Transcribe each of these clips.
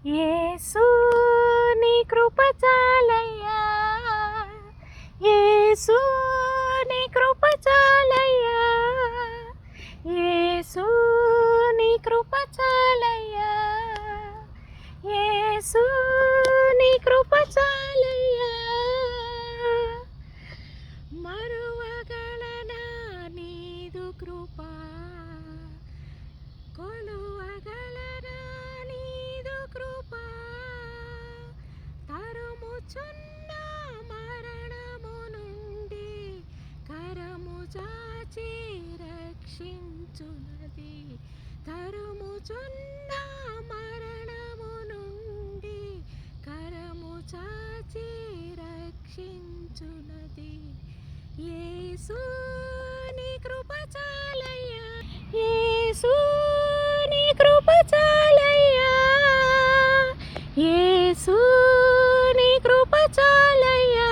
యేసు నీ కృప చాలయ్యా, యేసు నీ కృప చాలయ్యా, యేసు నీ కృప చాలయ్యా, యేసు నీ కృప చాలయ్యా. మరువగలనా నీదు కృప, కొలువగలనా నీదు కృప, తరుముచున్న మరణము నుండి కరము చాచి రక్షించునది, తరుముచున్న మరణము నుండి కరము చాచి రక్షించునది. యేసు నీ కృప చాలయ్యా, యేసు నీ కృప చాలయ్యా, యేసు నీ కృప చాలయ్యా,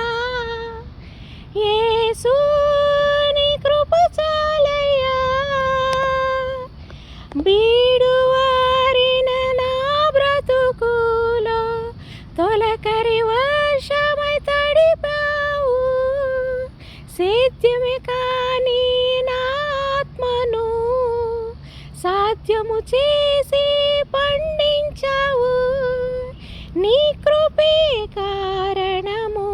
యేసు నీ కృప చాలయ్యా. బీడువారిన నా బ్రతుకులో తొలకరి వర్షమై తడిపావు, సేద్యమే కాని నా ఆత్మను సాధ్యము చేసి పండించావు. నీ కృపే కారణము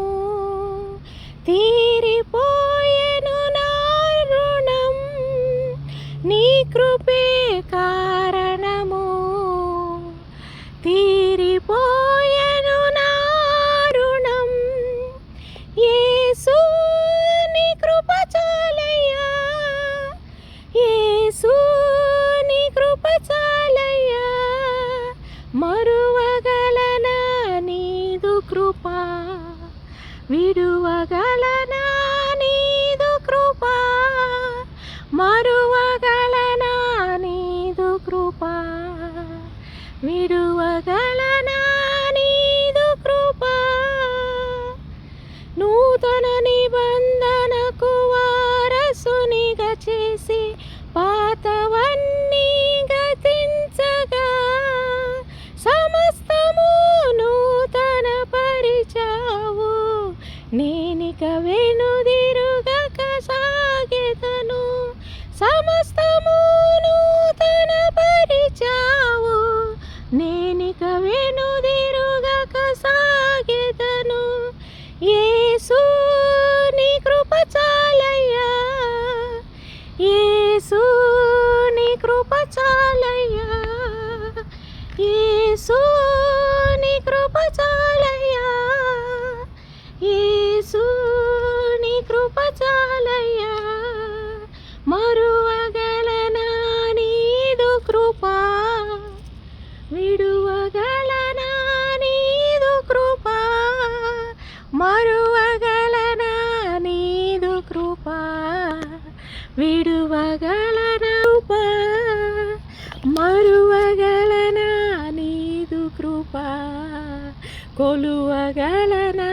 తీరిపోయెను నా రుణం, నీ కృపే కారణము తీరిపోయెను నా రుణం. యేసు నీ కృప చాలయ్యా, యేసు నీ కృప చాలయ్యా. మరువగలనా నీదు కృప, విడువగలనా నీదు కృప, మరువగలనా నీదు కృప, విడువగలనా నీదు కృప. నూతన నిబంధనకు వారసునిగా చేసి పాతవన్నీ గతించగా, సమస్తము నూతన పరిచావు. నేనిక వెనుదిరుగక సాగెదను, సమస్తము నూతన పరిచావు. నేనిక వెనుదిరుగక సాగెదను. యేసు నీ కృప చాలయ్యా, యేసు నీ కృప చాలయ్యా, యేసు నీ కృప చాలయ్యా, యేసు నీ కృప చాలయ్యా. మరువగలనా నీదు కృప, విడువగలనా నీదు కృప, మరువగలనా నీదు కృప, విడువగలనా కృప, మరువగలనా నీదు కృప, కొలువగలనా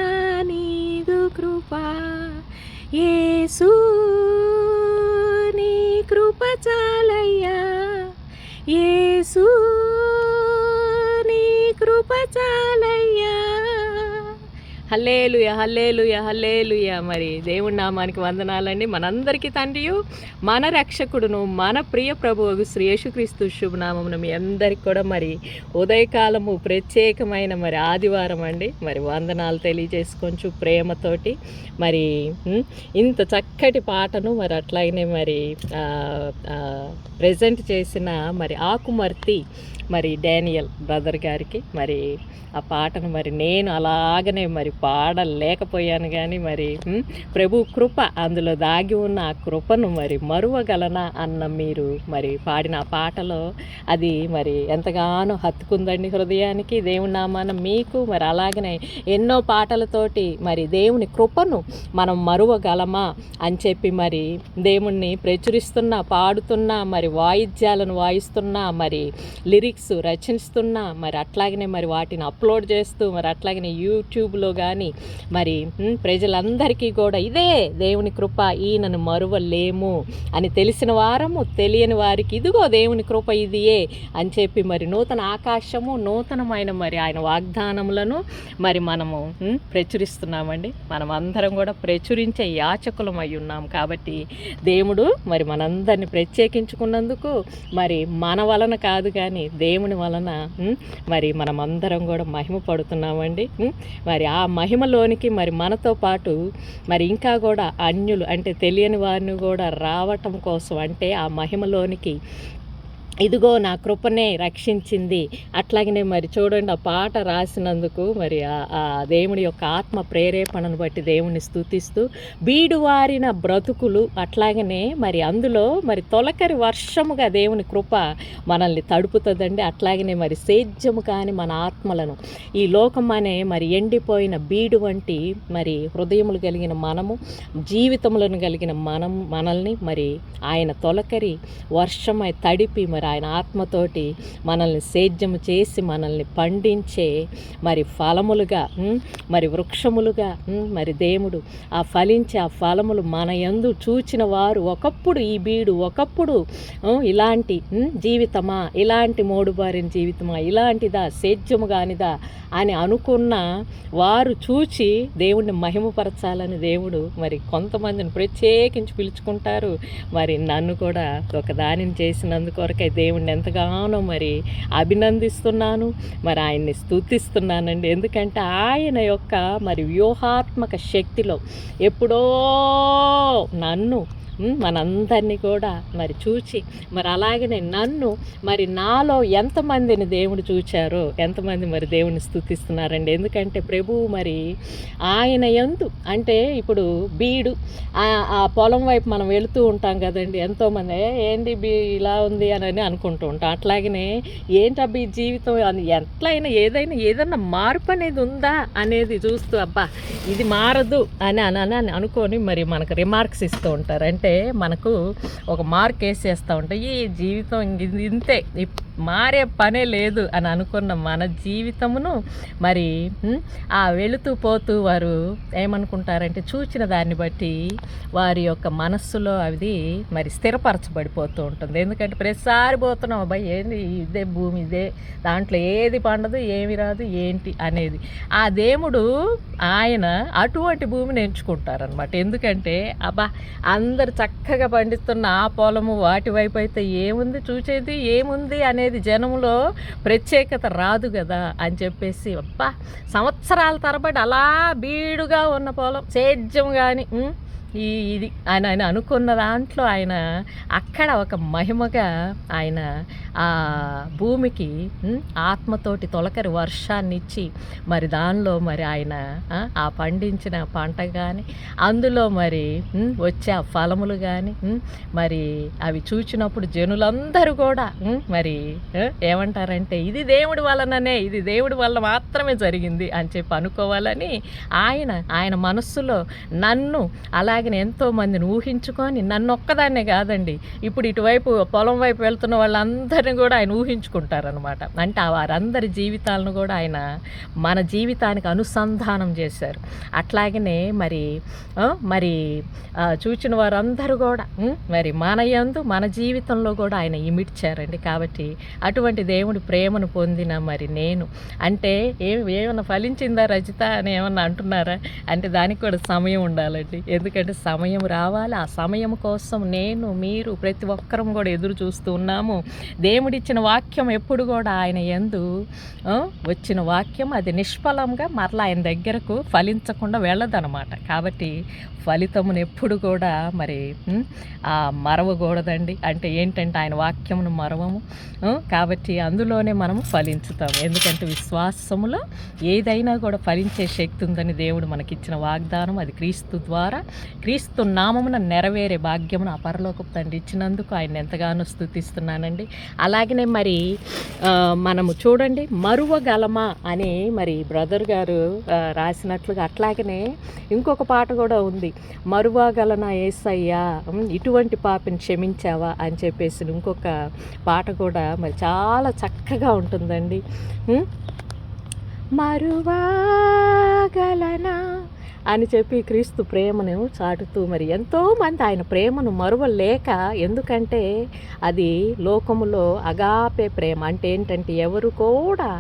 నీదు కృప. యేసు నీ కృప చాలయ్యా, యేసు నీ కృప చాలయ్యా. హల్లెలూయా, హల్లెలూయా, హల్లెలూయా. మరి దేవుని నామానికి వందనాలండి. మనందరికీ తండ్రియు మన రక్షకుడును మన ప్రియ ప్రభువు శ్రీ యేసుక్రీస్తు శుభనామమున మీ అందరికి కూడా మరి ఉదయకాలము ప్రత్యేకమైన మరి ఆదివారం అండి, మరి వందనాలు తెలియజేసుకొంచు ప్రేమతోటి మరి ఇంత చక్కటి పాటను మరి అట్లాగనే మరి ప్రజెంట్ చేసిన మరి ఆకుమర్తి మరి డానియల్ బ్రదర్ గారికి మరి ఆ పాటను మరి నేను అలాగనే మరి పాడలేకపోయాను, కానీ మరి ప్రభు కృప అందులో దాగి ఉన్న ఆ కృపను మరి మరువగలనా అన్న మీరు మరి పాడిన ఆ పాటలో అది మరి ఎంతగానో హత్తుకుందండి హృదయానికి. దేవుని నామాన మీకు మరి అలాగనే ఎన్నో పాటలతోటి మరి దేవుని కృపను మనం మరువగలమా అని చెప్పి మరి దేవుణ్ణి ప్రచురిస్తున్నా, పాడుతున్నా, మరి వాయిద్యాలను వాయిస్తున్నా, మరి లిరిక్స్ లిరిక్స్ రచిస్తున్నా, మరి అట్లాగనే మరి వాటిని అప్లోడ్ చేస్తూ, మరి అట్లాగనే యూట్యూబ్లో కానీ మరి ప్రజలందరికీ కూడా ఇదే దేవుని కృప, ఈయనను మరువలేము అని తెలిసిన వారము, తెలియని వారికి ఇదిగో దేవుని కృప ఇదియే అని చెప్పి మరి నూతన ఆకాశము, నూతనమైన మరి ఆయన వాగ్దానములను మరి మనము ప్రచురిస్తున్నామండి. మనం అందరం కూడా ప్రచురించే యాచకులం అయి ఉన్నాం. కాబట్టి దేవుడు మరి మనందరిని ప్రత్యేకించుకున్నందుకు మరి మన వలన కాదు కానీ దేవుని వలన మరి మనమందరం కూడా మహిమ పడుతున్నామండి. మరి ఆ మహిమలోనికి మరి మనతో పాటు మరి ఇంకా కూడా అన్యులు అంటే తెలియని వారిని కూడా రావటం కోసం, అంటే ఆ మహిమలోనికి ఇదిగో నా కృపనే రక్షించింది. అట్లాగనే మరి చూడండి, ఆ పాట రాసినందుకు మరి ఆ దేవుడి యొక్క ఆత్మ ప్రేరేపణను బట్టి దేవుణ్ణి స్తుతిస్తూ బీడువారిన బ్రతుకులు, అట్లాగనే మరి అందులో మరి తొలకరి వర్షముగా దేవుని కృప మనల్ని తడుపుతుందండి. అట్లాగనే మరి సేద్యము కాని మన ఆత్మలను ఈ లోకం అనే మరి ఎండిపోయిన బీడు వంటి మరి హృదయములు కలిగిన మనము, జీవితములను కలిగిన మనల్ని మరి ఆయన తొలకరి వర్షమై తడిపి మరి ఆయన ఆత్మతోటి మనల్ని సేద్యము చేసి మనల్ని పండించే మరి ఫలములుగా మరి వృక్షములుగా మరి దేవుడు ఆ ఫలించే ఆ ఫలములు మన యందు చూచిన వారు ఒకప్పుడు ఈ బీడు, ఒకప్పుడు ఇలాంటి జీవితమా, ఇలాంటి మోడుబారిన జీవితమా, ఇలాంటిదా, సేద్యము కానిదా అని అనుకున్న వారు చూచి దేవుణ్ణి మహిమపరచాలని దేవుడు మరి కొంతమందిని ప్రత్యేకించి పిలుచుకుంటారు. మరి నన్ను కూడా ఒక దానిని చేసినందుకొరకై దేవుణ్ణి ఎంతగానో మరి అభినందిస్తున్నాను, మరి ఆయన్ని స్తుతిస్తున్నానండి. ఎందుకంటే ఆయన యొక్క మరి వ్యూహాత్మక శక్తిలో ఎప్పుడో నన్ను మనందరినీ కూడా మరి చూచి మరి అలాగనే నన్ను మరి నాలో ఎంతమందిని దేవుడు చూచారో ఎంతమంది మరి దేవుని స్తుతిస్తున్నారండి. ఎందుకంటే ప్రభువు మరి ఆయన యందు అంటే ఇప్పుడు బీడు ఆ పొలం వైపు మనం వెళుతూ ఉంటాం కదండి, ఎంతోమంది ఏంటి ఇలా ఉంది అని అనుకుంటూ ఉంటాం. అట్లాగనే ఏంటబ్బా ఈ జీవితం అని ఎట్లయినా ఏదైనా మార్పు అనేది ఉందా అనేది చూస్తూ అబ్బా ఇది మారదు అని అనుకొని మరి మనకు రిమార్క్స్ ఇస్తూ ఉంటారు. అంటే మనకు ఒక మార్క్ వేసేస్తూ ఉంటాయి, ఈ జీవితం ఇంతే మారే పనే లేదు అని అనుకున్న మన జీవితమును మరి ఆ వెళుతూ పోతూ వారు ఏమనుకుంటారంటే చూచిన దాన్ని బట్టి వారి యొక్క మనస్సులో అది మరి స్థిరపరచబడిపోతూ ఉంటుంది. ఎందుకంటే ప్రతిసారి పోతున్నాం అబ్బాయి ఏంది ఇదే భూమి, ఇదే దాంట్లో ఏది పండదు, ఏమి రాదు, ఏంటి అనేది. ఆ దేవుడు ఆయన అటువంటి భూమిని ఎంచుకుంటారనమాట. ఎందుకంటే అబ్బా అందరు చక్కగా పండిస్తున్న ఆ పొలము వాటి వైపు అయితే ఏముంది చూసేది, ఏముంది అనేది జనములో ప్రత్యేకత రాదు కదా అని చెప్పేసి అబ్బా సంవత్సరాల తరబడి అలా బీడుగా ఉన్న పొలం సేద్యం కానీ ఇది ఆయన అనుకున్న దాంట్లో ఆయన అక్కడ ఒక మహిమగా ఆయన ఆ భూమికి ఆత్మతోటి తొలకరి వర్షాన్ని ఇచ్చి మరి దానిలో మరి ఆయన ఆ పండించిన పంట కానీ అందులో మరి వచ్చే ఆ ఫలములు కానీ మరి అవి చూచినప్పుడు జనులందరూ కూడా మరి ఏమంటారంటే ఇది దేవుడి వలననే, ఇది దేవుడి వల్ల మాత్రమే జరిగింది అని చెప్పి అనుకోవాలని ఆయన మనస్సులో నన్ను అలాగే ఎంతోమందిని ఊహించుకొని నన్ను ఒక్కదాన్నే కాదండి, ఇప్పుడు ఇటువైపు పొలం వైపు వెళ్తున్న వాళ్ళందరినీ కూడా ఆయన ఊహించుకుంటారనమాట. అంటే వారందరి జీవితాలను కూడా ఆయన మన జీవితానికి అనుసంధానం చేశారు. అట్లాగనే మరి చూచిన వారందరూ కూడా మరి మన యందు మన జీవితంలో కూడా ఆయన ఇమిడ్చారండి. కాబట్టి అటువంటి దేవుడి ప్రేమను పొందిన మరి నేను అంటే ఏమన్నా ఫలించిందా రజిత అని ఏమన్నా అంటున్నారా అంటే దానికి కూడా సమయం ఉండాలండి. ఎందుకంటే సమయం రావాలి. ఆ సమయం కోసం నేను మీరు ప్రతి ఒక్కరం కూడా ఎదురు చూస్తూ ఉన్నాము. దేవుడిచ్చిన వాక్యం ఎప్పుడు కూడా ఆయన యందు వచ్చిన వాక్యం అది నిష్ఫలంగా మరలా ఆయన దగ్గరకు ఫలించకుండా వెళ్ళదనమాట. కాబట్టి ఫలితమును ఎప్పుడు కూడా మరి మరవకూడదండి. అంటే ఏంటంటే ఆయన వాక్యమును మరవము. కాబట్టి అందులోనే మనము ఫలించుతాము. ఎందుకంటే విశ్వాసములో ఏదైనా కూడా ఫలించే శక్తి ఉందని దేవుడు మనకిచ్చిన వాగ్దానం అది క్రీస్తు ద్వారా క్రీస్తు నామమున నెరవేరే భాగ్యమును ఆ పరలోకపు తండ్రి ఇచ్చినందుకు ఆయన ఎంతగానో స్తుతిస్తున్నానండి. అలాగనే మరి మనము చూడండి, మరువగలమా అని మరి బ్రదర్ గారు రాసినట్లుగా అట్లాగనే ఇంకొక పాట కూడా ఉంది, మరువగలనా యేసయ్యా ఇటువంటి పాపిని క్షమించావా అని చెప్పేసి ఇంకొక పాట కూడా మరి చాలా చక్కగా ఉంటుందండి. మరువగలనా అని చెప్పి క్రీస్తు ప్రేమను చాటుతూ మరి ఎంతోమంది ఆయన ప్రేమను మరువలేక, ఎందుకంటే అది లోకములో అగాపే ప్రేమ అంటే ఏంటంటే ఎవరు కూడా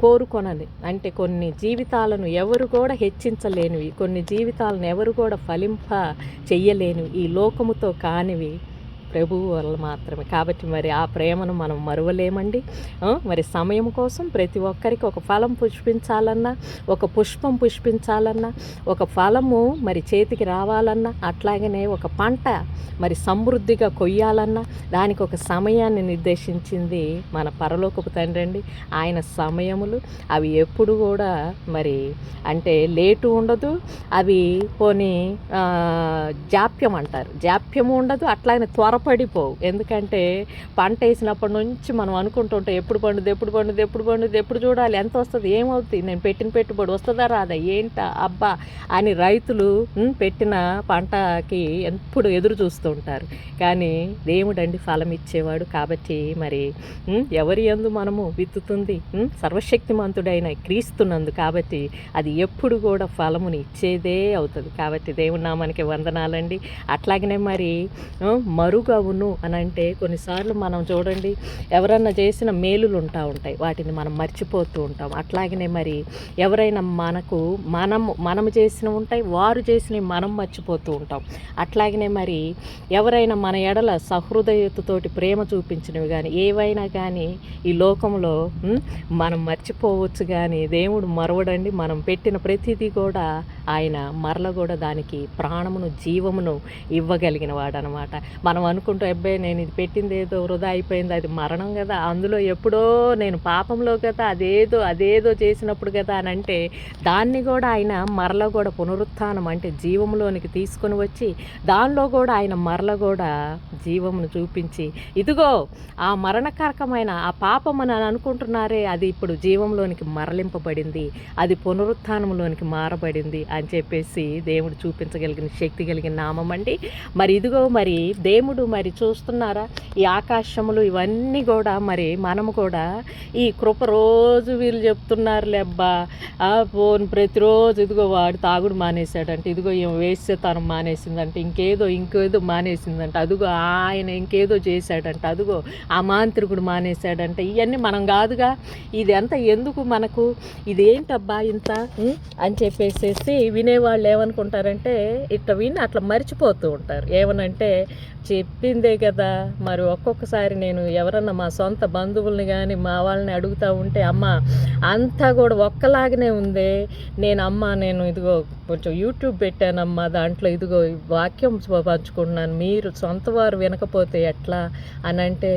కోరుకొనని, అంటే కొన్ని జీవితాలను ఎవరు కూడా హెచ్చించలేనివి, కొన్ని జీవితాలను ఎవరు కూడా ఫలింప చెయ్యలేనివి, ఈ లోకముతో కానివి ప్రభువు వల్ల మాత్రమే. కాబట్టి మరి ఆ ప్రేమను మనం మరువలేమండి. మరి సమయం కోసం ప్రతి ఒక్కరికి ఒక ఫలం పుష్పించాలన్నా, ఒక పుష్పం పుష్పించాలన్నా, ఒక ఫలము మరి చేతికి రావాలన్నా, అట్లాగనే ఒక పంట మరి సమృద్ధిగా కొయ్యాలన్నా దానికి ఒక సమయాన్ని నిర్దేశించింది మన పరలోకపు తండ్రి అండి. ఆయన సమయములు అవి ఎప్పుడు కూడా మరి అంటే లేటు ఉండదు, అవి పోనీ జాప్యం అంటారు, జాప్యము ఉండదు, అట్లాగనే త్వరపడిపోవు. ఎందుకంటే పంట వేసినప్పటి నుంచి మనం అనుకుంటుంటే ఎప్పుడు పండుది ఎప్పుడు పండుది ఎప్పుడు పండుది, ఎప్పుడు చూడాలి, ఎంత వస్తుంది, ఏమవుతుంది, నేను పెట్టిన పెట్టుబడి వస్తుందా రాదా, ఏంటా అబ్బా అని రైతులు పెట్టిన పంటకి ఎప్పుడు ఎదురు చూస్తూ ఉంటారు. కానీ దేవుడండి ఫలం ఇచ్చేవాడు. కాబట్టి మరి ఎవరి యందు మనము విత్తుతుంది సర్వశక్తిమంతుడైన క్రీస్తునందు. కాబట్టి అది ఎప్పుడు కూడా ఫలముని ఇచ్చేదే అవుతుంది. కాబట్టి దేవుని నామానికి వందనాలండి. అట్లాగనే మరి మరుగవును అని అంటే కొన్నిసార్లు మనం చూడండి, ఎవరన్నా చేసిన మేలులు ఉంటాయి, వాటిని మనం మర్చిపోతూ ఉంటాం. అట్లాగనే మరి ఎవరైనా మనము చేసినవి ఉంటాయి, వారు చేసినవి మనం మర్చిపోతూ ఉంటాం. అట్లాగనే మరి ఎవరైనా మన ఎడల సహృదయతతోటి ప్రేమ చూపించినవి కానీ ఏవైనా కానీ ఈ లోకంలో మనం మర్చిపోవచ్చు, కానీ దేవుడు మరవడండి. మనం పెట్టిన ప్రతిదీ కూడా ఆయన మరల కూడా దానికి ప్రాణమును జీవమును ఇవ్వగలిగిన వాడు అనమాట. మనం అనుకుంటూ అబ్బాయి నేను ఇది పెట్టింది ఏదో వృధా అయిపోయింది, అది మరణం కదా, అందులో ఎప్పుడో నేను పాపంలో కదా, అదేదో చేసినప్పుడు కదా అని అంటే దాన్ని కూడా ఆయన మరల కూడా పునరుత్థానం అంటే జీవంలోనికి తీసుకొని వచ్చి దానిలో కూడా ఆయన మరల కూడా జీవమును చూపించి, ఇదిగో ఆ మరణకారకమైన ఆ పాపం అని అనుకుంటున్నారే, అది ఇప్పుడు జీవంలోనికి మరలింపబడింది, అది పునరుత్థానంలోనికి మారబడింది అని చెప్పేసి దేవుడు చూపించగలిగిన శక్తి కలిగిన నామం అండి. మరి ఇదిగో మరి దేవుడు మరి చూస్తున్నారా, ఈ ఆకాశములు ఇవన్నీ కూడా మరి మనము కూడా ఈ కృప రోజు వీళ్ళు చెప్తున్నారులే అబ్బా ప్రతిరోజు ఇదిగో వాడు తాగుడు మానేశాడంటే, ఇదిగో ఏం వేసేతనం మానేసిందంటే, ఇంకేదో మానేసిందంట, అదిగో ఆయన ఇంకేదో చేశాడంట, అదిగో ఆ మాంత్రికుడు మానేశాడంటే, ఇవన్నీ మనం కాదుగా, ఇది ఎంత ఎందుకు మనకు, ఇదేంటబ్బా ఇంత అని చెప్పేసేసి వినేవాళ్ళు ఏమనుకుంటారంటే ఇట్లా విని అట్లా మర్చిపోతూ ఉంటారు. ఏమనంటే చెప్పిందే కదా. మరి ఒక్కొక్కసారి నేను ఎవరన్నా మా సొంత బంధువుల్ని కానీ మా వాళ్ళని అడుగుతూ ఉంటే, అమ్మ అంతా కూడా ఒక్కలాగానే ఉందే, నేను ఇదిగో కొంచెం యూట్యూబ్ పెట్టానమ్మా, దాంట్లో ఇదిగో వాక్యం పంచుకుంటున్నాను, మీరు సొంత వారు వినకపోతే ఎట్లా అని అంటే,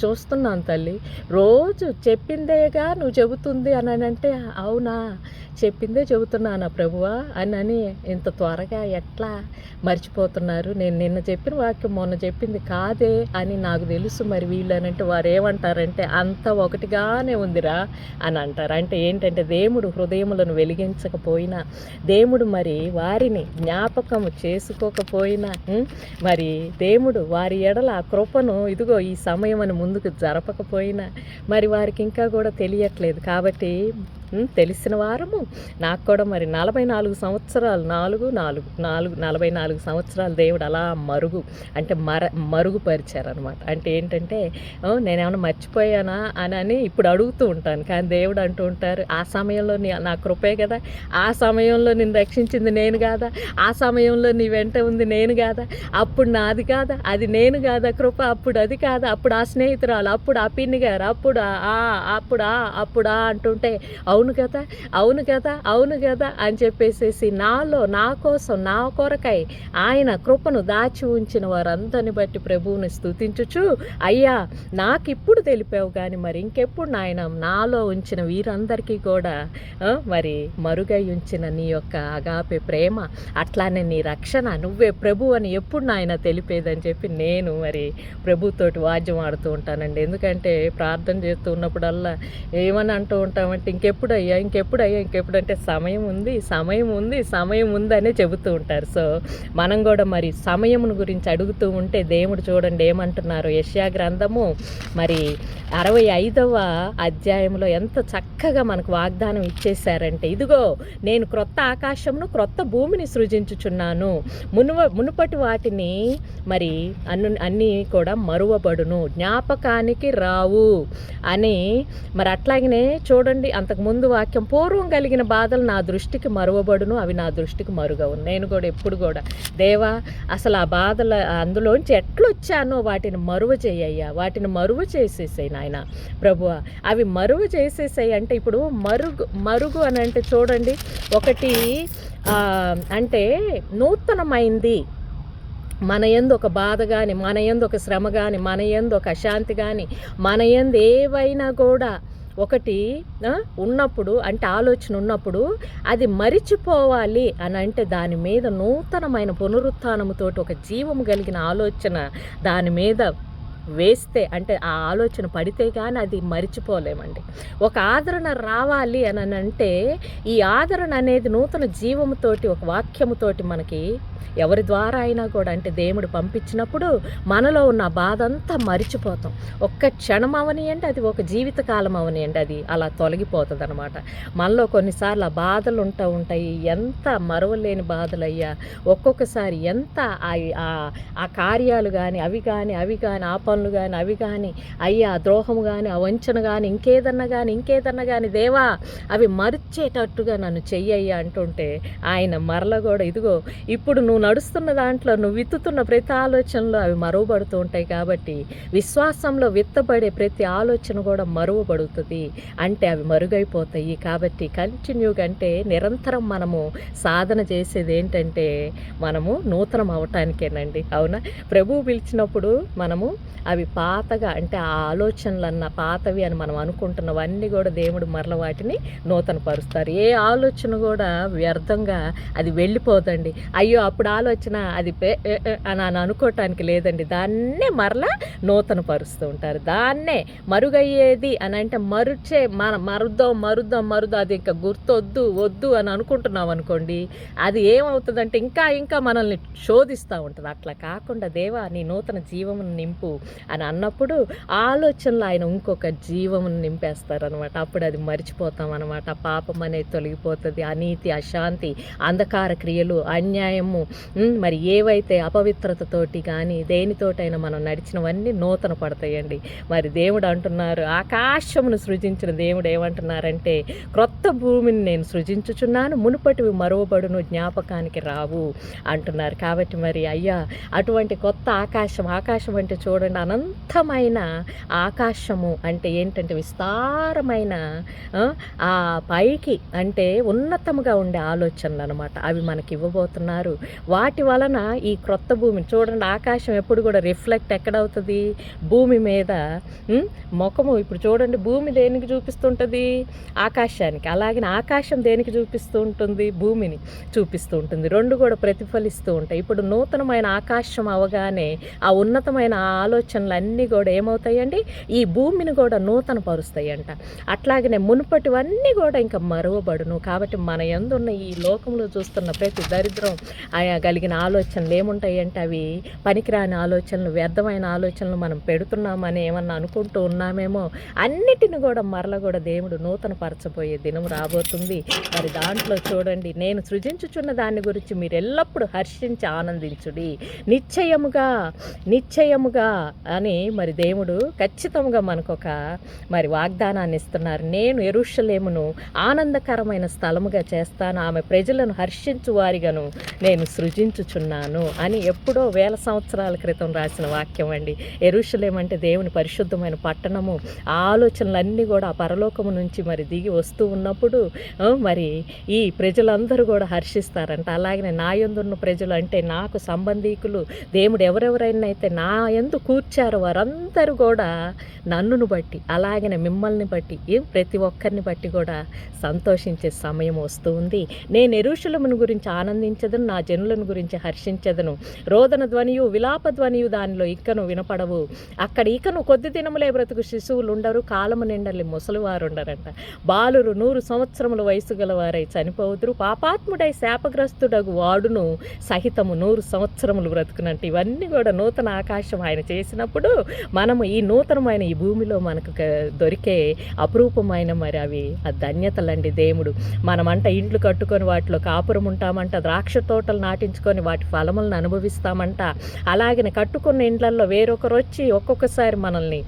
చూస్తున్నాను తల్లి, రోజు చెప్పిందేగా నువ్వు చెబుతుంది అని అంటే, అవునా చెప్పిందే చెబుతున్నానా ప్రభువా అని ఇంత త్వరగా ఎట్లా మర్చిపోతున్నారు, నేను నిన్న చెప్పిన వాక్యం మొన్న చెప్పింది కాదే అని నాకు తెలుసు. మరి వీళ్ళు అని అంటే వారు ఏమంటారంటే, అంత ఒకటిగానే ఉందిరా అని అంటారు. అంటే ఏంటంటే దేవుడు హృదయములను వెలిగించకపోయినా, దేవుడు మరి వారిని జ్ఞాపకము చేసుకోకపోయినా, మరి దేవుడు వారి ఎడల ఆ కృపను ఇదిగో ఈ సమయం అని ముందుకు జరపకపోయినా మరి వారికి ఇంకా కూడా తెలియట్లేదు. కాబట్టి తెలిసిన వారము నాకు కూడా మరి 44 సంవత్సరాలు 44 సంవత్సరాలు దేవుడు అలా మరుగుపరిచారనమాట. అంటే ఏంటంటే నేనేమన్నా మర్చిపోయానా అని ఇప్పుడు అడుగుతూ ఉంటాను. కానీ దేవుడు అంటూ ఉంటారు, ఆ సమయంలో నా కృపే కదా, ఆ సమయంలో నిన్ను రక్షించింది నేను కాదా, ఆ సమయంలో నీ వెంట ఉంది నేను కాదా, అప్పుడు నాది కాదా, అది నేను కాదా కృప, అప్పుడు అది కాదా, అప్పుడు ఆ స్నేహితురాలు, అప్పుడు ఆ పిన్ని గారు, అప్పుడా అంటుంటే అవును కదా, అవును కదా, అవును కదా అని చెప్పేసేసి నాలో నా కోసం నా కొరకై ఆయన కృపను దాచి ఉంచిన వారందరిని బట్టి ప్రభువుని స్తుతించుచు, అయ్యా నాకిప్పుడు తెలిపావు కానీ మరి ఇంకెప్పుడు నాయన నాలో ఉంచిన వీరందరికీ కూడా మరి మరుగై ఉంచిన నీ యొక్క అగాపే ప్రేమ, అట్లానే నీ రక్షణ, నువ్వే ప్రభు అని ఎప్పుడు నాయన తెలిపేదని చెప్పి నేను మరి ప్రభుతోటి వాద్యం ఆడుతూ ఉంటానండి. ఎందుకంటే ప్రార్థన చేస్తూ ఉన్నప్పుడల్లా ఏమని అంటూ ఉంటామంటే ఇంకెప్పుడయ్యా ఇంకెప్పుడయ్యా ఇంకెప్పుడంటే సమయం ఉంది సమయం ఉంది సమయం ఉందనే చెబుతూ ఉంటారు. సో మనం కూడా మరి సమయమును గురించి అడుగుతూ ఉంటే దేవుడు చూడండి ఏమంటున్నారు, యెషయా గ్రంథము మరి 65వ అధ్యాయంలో ఎంత చక్కగా మనకు వాగ్దానం ఇచ్చేశారంటే, ఇదిగో నేను క్రొత్త ఆకాశమును క్రొత్త భూమిని సృజించుచున్నాను, మునుపటి వాటిని మరి అన్నీ కూడా మరువబడును, జ్ఞాపకానికి రావు అని. మరి అట్లాగనే చూడండి అంతకుముందు వాక్యం, పూర్వం కలిగిన బాధలు నా దృష్టికి మరువబడును, అవి నా దృష్టికి మరుగవు. నేను కూడా ఎప్పుడు కూడా దేవా అసలు ఆ బాధల అందులోంచి ఎట్లొచ్చానో వాటిని మరువ చేయయ్యా, వాటిని మరువ చేసేసాయి నాయన ప్రభువా, అవి మరువ చేసేసాయి. అంటే ఇప్పుడు మరుగు అని అంటే చూడండి, ఒకటి అంటే నూతనమైంది, మన యందు ఒక బాధ కానీ, మన యందు ఒక శ్రమ కానీ, మన యందు ఒక అశాంతి కానీ, మన యందు ఏవైనా కూడా ఒకటి ఉన్నప్పుడు, అంటే ఆలోచన ఉన్నప్పుడు అది మరిచిపోవాలి అని అంటే దాని మీద నూతనమైన పునరుత్థానముతోటి ఒక జీవము కలిగిన ఆలోచన దాని మీద వేస్తే, అంటే ఆ ఆలోచన పడితే కానీ అది మరిచిపోలేమండి. ఒక ఆదరణ రావాలి అని అంటే ఈ ఆదరణ అనేది నూతన జీవముతోటి ఒక వాక్యముతోటి మనకి ఎవరి ద్వారా అయినా కూడా, అంటే దేవుడు పంపించినప్పుడు మనలో ఉన్న బాధ అంతా మరిచిపోతాం. ఒక్క క్షణం అవనియండి, అది ఒక జీవితకాలం అవనియండి, అది అలా తొలగిపోతుంది అనమాట. మనలో కొన్నిసార్లు ఆ బాధలు ఉంటాయి, ఎంత మరవలేని బాధలు అయ్యా. ఒక్కొక్కసారి ఎంత ఆ కార్యాలు కానీ అవి కానీ ఆ పనులు కానీ అవి కానీ అయ్యా, ద్రోహము కానీ ఆ వంచన కానీ ఇంకేదన్నా కానీ దేవా అవి మరిచేటట్టుగా నన్ను చెయ్యయ్యా అంటుంటే ఆయన మరల కూడా ఇదిగో ఇప్పుడు నువ్వు నడుస్తున్న దాంట్లో నువ్వు విత్తుతున్న ప్రతి ఆలోచనలో అవి మరువబడుతూ ఉంటాయి. కాబట్టి విశ్వాసంలో విత్తబడే ప్రతి ఆలోచన కూడా మరువబడుతుంది, అంటే అవి మరుగైపోతాయి. కాబట్టి కంటిన్యూగా, అంటే నిరంతరం మనము సాధన చేసేది ఏంటంటే మనము నూతనం అవటానికేనండి. అవునా? ప్రభువు పిలిచినప్పుడు మనము అవి పాతగా, అంటే ఆ ఆలోచనలన్న పాతవి అని మనం అనుకుంటున్నవన్నీ కూడా దేవుడు మరల వాటిని నూతన పరుస్తారు. ఏ ఆలోచన కూడా వ్యర్థంగా అది వెళ్ళిపోదండి. అయ్యో అప్పుడు ఆలోచన అది అని అనుకోవటానికి లేదండి. దాన్నే మరలా నూతన పరుస్తూ ఉంటారు. దాన్నే మరుగయ్యేది అని అంటే మరుద్దాం అది ఇంకా వద్దు అని అనుకుంటున్నాం అనుకోండి, అది ఏమవుతుందంటే ఇంకా మనల్ని శోధిస్తూ ఉంటుంది. అట్లా కాకుండా దేవా నీ నూతన జీవమును నింపు అని అన్నప్పుడు ఆలోచనలు ఆయన ఇంకొక జీవమును నింపేస్తారనమాట. అప్పుడు అది మర్చిపోతాం అనమాట. పాపం అనేది తొలగిపోతుంది. అనీతి, అశాంతి, అంధకార క్రియలు, అన్యాయము, మరి ఏవైతే అపవిత్రతతోటి కానీ దేనితోటైనా మనం నడిచినవన్నీ నూతన పడతాయండి. మరి దేవుడు అంటున్నారు, ఆకాశమును సృజించిన దేవుడు ఏమంటున్నారంటే క్రొత్త భూమిని నేను సృజించుచున్నాను, మునుపటివి మరువబడును, జ్ఞాపకానికి రావు అంటున్నారు. కాబట్టి మరి అయ్యా అటువంటి కొత్త ఆకాశం అంటే చూడండి, అనంతమైన ఆకాశము అంటే ఏంటంటే విస్తారమైన ఆ పైకి అంటే ఉన్నతముగా ఉండే ఆలోచనలు అనమాట. అవి మనకి ఇవ్వబోతున్నారు. వాటి వలన ఈ క్రొత్త భూమిని చూడండి, ఆకాశం ఎప్పుడు కూడా రిఫ్లెక్ట్ ఎక్కడవుతుంది? భూమి మీద. ముఖము ఇప్పుడు చూడండి, భూమి దేనికి చూపిస్తుంటుంది? ఆకాశానికి. అలాగే ఆకాశం దేనికి చూపిస్తూ ఉంటుంది? భూమిని చూపిస్తూ ఉంటుంది. రెండు కూడా ప్రతిఫలిస్తూ ఉంటాయి. ఇప్పుడు నూతనమైన ఆకాశం అవగానే ఆ ఉన్నతమైన ఆలోచనలు అన్నీ కూడా ఏమవుతాయండి? ఈ భూమిని కూడా నూతన పరుస్తాయంట. అట్లాగనే మునుపటివన్నీ కూడా ఇంకా మరువబడును. కాబట్టి మన యందున్న ఈ లోకంలో చూస్తున్న ప్రతి దరిద్రం కలిగిన ఆలోచనలు ఏముంటాయి అంటే అవి పనికిరాని ఆలోచనలు, వ్యర్థమైన ఆలోచనలు మనం పెడుతున్నామని ఏమన్నా అనుకుంటూ ఉన్నామేమో, అన్నిటిని కూడా మరల కూడా దేవుడు నూతన పరచబోయే దినం రాబోతుంది. మరి దాంట్లో చూడండి, నేను సృజించుచున్న దాని గురించి మీరు ఎల్లప్పుడూ హర్షించి ఆనందించుడి. నిశ్చయముగా అని మరి దేవుడు ఖచ్చితంగా మనకొక మరి వాగ్దానాన్ని ఇస్తున్నారు. నేను యెరూషలేమును ఆనందకరమైన స్థలముగా చేస్తాను, ఆమె ప్రజలను హర్షించు వారిగాను నేను సృజించుచున్నాను అని ఎప్పుడో 1000 సంవత్సరాల క్రితం రాసిన వాక్యం అండి. యెరూషలేం అంటే దేవుని పరిశుద్ధమైన పట్టణము. ఆ ఆలోచనలన్నీ కూడా ఆ పరలోకము నుంచి మరి దిగి వస్తూ ఉన్నప్పుడు మరి ఈ ప్రజలందరూ కూడా హర్షిస్తారంట. అలాగనే నా యందున్న ప్రజలు అంటే నాకు సంబంధీకులు, దేవుడు ఎవరెవరైనా అయితే నా యందు కూర్చారో వారందరూ కూడా నన్నును బట్టి, అలాగనే మిమ్మల్ని బట్టి, ప్రతి ఒక్కరిని బట్టి కూడా సంతోషించే సమయం వస్తూ ఉంది. నేను యెరూషలేమును గురించి ఆనందించదను, నా జనులను గురించి హర్షించదను. రోదన ధ్వనియు విలాప ధ్వనియు దానిలో ఇకను వినపడవు. అక్కడ ఇకను కొద్ది దినములే బ్రతుకు శిశువులు ఉండరు, కాలము నిండలి ముసలివారు ఉండరంట. బాలురు 100 సంవత్సరముల వయసు గలవారై చనిపోదురు, పాపాత్ముడై శాపగ్రస్తుడగు వాడును సహితము 100 సంవత్సరములు బ్రతుకునంట. ఇవన్నీ కూడా నూతన ఆకాశం ఆయన చేసినప్పుడు మనము ఈ నూతనమైన ఈ భూమిలో మనకు దొరికే అపురూపమైన మరి అవి ఆ ధన్యతలండి. దేవుడు మనమంట ఇండ్లు కట్టుకొని వాటిలో కాపురం ఉంటామంట, ద్రాక్ష తోటలు నాటించుకొని వాటి ఫలములను అనుభవిస్తామంట. అలాగనే కట్టుకున్న ఇండ్లల్లో వేరొకరు వచ్చి ఒక్కొక్కసారి మనల్ని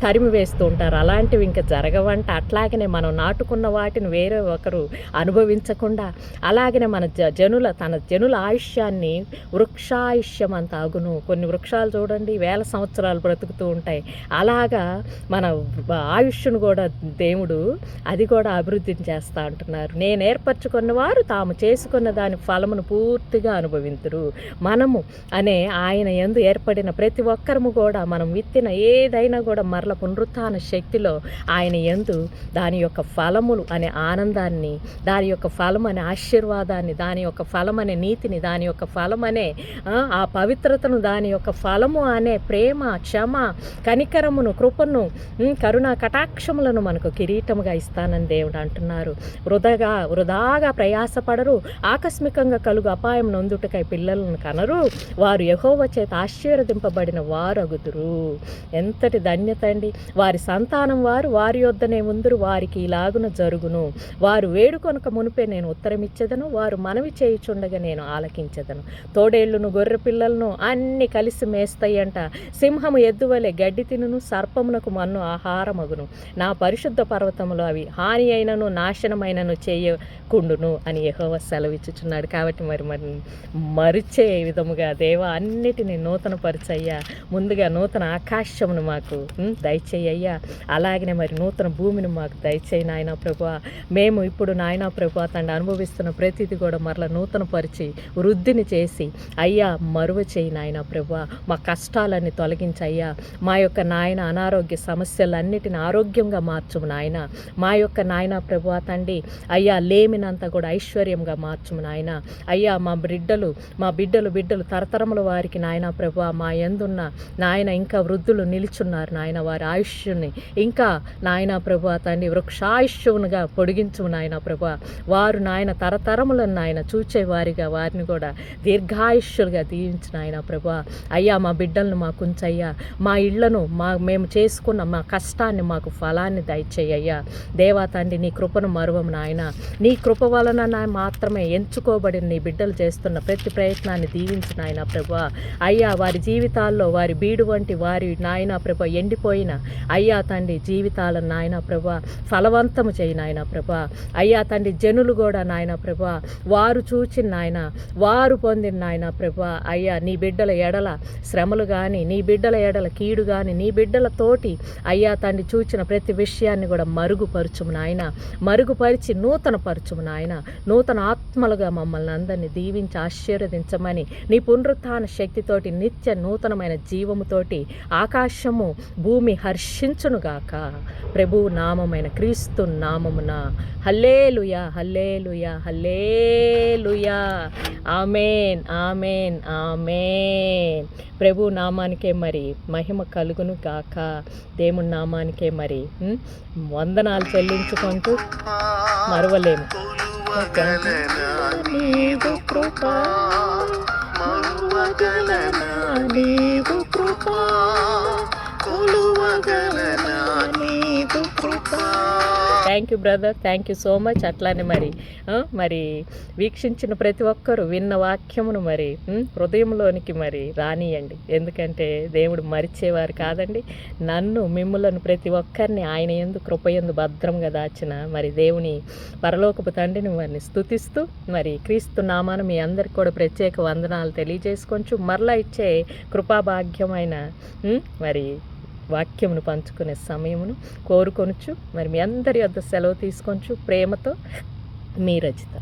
తరిమి వేస్తూ ఉంటారు. అలాంటివి ఇంకా జరగవంట. అట్లాగనే మనం నాటుకున్న వాటిని వేరే ఒకరు అనుభవించకుండా, అలాగనే మన తన జనుల ఆయుష్యాన్ని వృక్షాయుష్యం అంత అగును. కొన్ని వృక్షాలు చూడండి 1000 సంవత్సరాలు బ్రతుకుతూ ఉంటాయి. అలాగా మన ఆయుష్ను కూడా దేవుడు అది కూడా అభివృద్ధిని చేస్తూ అంటున్నారు. నేను ఏర్పరచుకున్న వారు తాము చేసుకున్న దాని ఫలమును పూర్తిగా అనుభవింతురు. మనము అనే ఆయన యందు ఏర్పడిన ప్రతి ఒక్కరము కూడా మనం విత్తిన ఏదైనా కూడా మరల పునరుత్థాన శక్తిలో ఆయన యందు దాని యొక్క ఫలములు అనే ఆనందాన్ని, దాని యొక్క ఫలం అనే ఆశీర్వాదాన్ని, దాని యొక్క ఫలం అనే నీతిని, దాని యొక్క ఫలం అనే ఆ పవిత్రతను, దాని యొక్క ఫలము అనే ప్రేమ, క్షమ, కనికరమును, కృపను, కరుణా కటాక్షములను మనకు కిరీటముగా ఇస్తానని దేవుడు అంటున్నారు. వృధాగా ప్రయాసపడరు, ఆకస్మికంగా కలుగు అపాయం నొందుటకై పిల్లలను కనరు, వారు యెహోవా చేత ఆశీర్వదింపబడిన వారు అగుదురు. ఎంతటి ధన్యత అండి. వారి సంతానం వారి యొద్దనే ఉందురు, వారికి ఇలాగున జరుగును. వారు వేడుకొనక మునిపే నేను ఉత్తరమిచ్చేదను, వారు మనవి చేయుచుండగా నేను ఆలకించెదను. తోడేళ్లను గొర్రె పిల్లలను అన్ని కలిసి మేస్తాయంట. సింహము ఎద్దువలే గడ్డి తినును, సర్పమునకు మన్ను ఆహారమగును. నా పరిశుద్ధ పర్వతములో అవి హాని అయినను నాశనమైనను చేయకుండును అని యెహోవా సెలవిచ్చుచున్నాడు. కాబట్టి మరి మరిచే విధముగా దేవా అన్నిటినీ నూతన పరిచయ్యా. ముందుగా నూతన ఆకాశమును మాకు దయచేయ్యా. అలాగనే మరి నూతన భూమిని మాకు దయచేయి నాయనా ప్రభువా. మేము ఇప్పుడు నాయనా ప్రభువా తండ్రి అనుభవిస్తున్న ప్రతిదీ కూడా మరలా నూతన పరిచి వృద్ధిని చేసి అయ్యా మరువ చేయి నాయనా ప్రభువా. మా కష్టాలన్నీ తొలగించయ్యా. మా యొక్క నాయన అనారోగ్య సమస్యలన్నిటిని ఆరోగ్యంగా మార్చుము నాయన. మా యొక్క నాయన ప్రభువా తండ్రి అయ్యా లేమినంతా కూడా ఐశ్వర్యంగా మార్చుము నాయన. అయ్యా మా బిడ్డలు తరతరముల వారికి నాయన ప్రభువా మా యందున్న నాయన ఇంకా వృద్ధులు నిలుచున్నారు నాయన. వారి ఆయుష్ని ఇంకా నాయన ప్రభువా తండ్రి వృక్షాయుష్యునుగా పొడిగించుము నాయన ప్రభువా. వారు నాయన తరతరములను నాయన చూచేవారిగా వారిని కూడా దీర్ఘాయుష్యులుగా దీవించు నాయన ప్రభువా. అయ్యా మా బిడ్డలను మాకు ఉంచయ్యా. మా ఇళ్లను మేము చేసుకున్న మా కష్టాన్ని మాకు ఫలాన్ని దయచేయ్యా. దేవా తండ్రి నీ కృపను మరువము నాయన. నీ కృప వలన మాత్రమే ఎంచుకోబడిన నీ బిడ్డలు చేస్తున్న ప్రతి ప్రయత్నాన్ని దీవించు నాయన ప్రభువా. అయ్యా వారి జీవితాల్లో వారి బీడు వంటి వారి నాయన ప్రభువా ఎండిపోయిన అయ్యా తండ్రి జీవితాలను నాయన ప్రభువా ఫలవంతము చేయి నాయన ప్రభువా. అయ్యా తండ్రి జనులు కూడా నాయన ప్రభువా వారు చూచిన నాయన వారు పొందిన నాయన ప్రభువా అయ్యా నీ బిడ్డల ఎడల శ్రమలు కానీ, నీ బిడ్డల ఎడల కీడు కానీ, నీ బిడ్డలతోటి అయ్యా తండ్రి చూచిన ప్రతి విషయాన్ని కూడా మరుగుపరుచుము నాయన. మరుగుపరిచి నూతన పరచుము నాయన. నూతన ఆత్మలుగా మమ్మల్ని అందరినీ దీవించి ఆశీర్వదించమని నీ పునరుత్థాన శక్తితోటి నిత్య నూతనమైన జీవముతోటి ఆకాశము భూమి హర్షించునుగాక. ప్రభువు నామమైన క్రీస్తు నామమున హల్లెలూయా, హల్లెలూయా, హల్లెలూయా. ఆమేన్, ఆమేన్, ఆమేన్. ప్రభు నామానికే మరి మహిమ కలుగును గాక. దేవుని నామానికే మరి వందనాలు చెల్లించుకుంటూ మరువలేము. నీవు కృపా నీవు కృపా thank you brother, thank you so much. అట్లానే మరి వీక్షించిన ప్రతి ఒక్కరు విన్న వాక్యమును హృదయంలోనికి రానియండి. ఎందుకంటే దేవుడు మరిచేవారు కాదండి. నన్ను మిమ్ములను ప్రతి ఒక్కరిని ఆయన యందు కృపయందు భద్రంగా దాచిన దేవుని పరలోకపు తండ్రిని స్తుతిస్తూ క్రీస్తు నామాన మీ అందరికి కూడా ప్రత్యేక వందనాలు తెలియజేసుకొంచు మరలా ఇచ్చే కృపాభాగ్యమైన వాక్యమును పంచుకునే సమయమును కోరుకొనుచు మీ అందరి వద్ద సెలవు తీసుకొంచు ప్రేమతో మీ రచిత.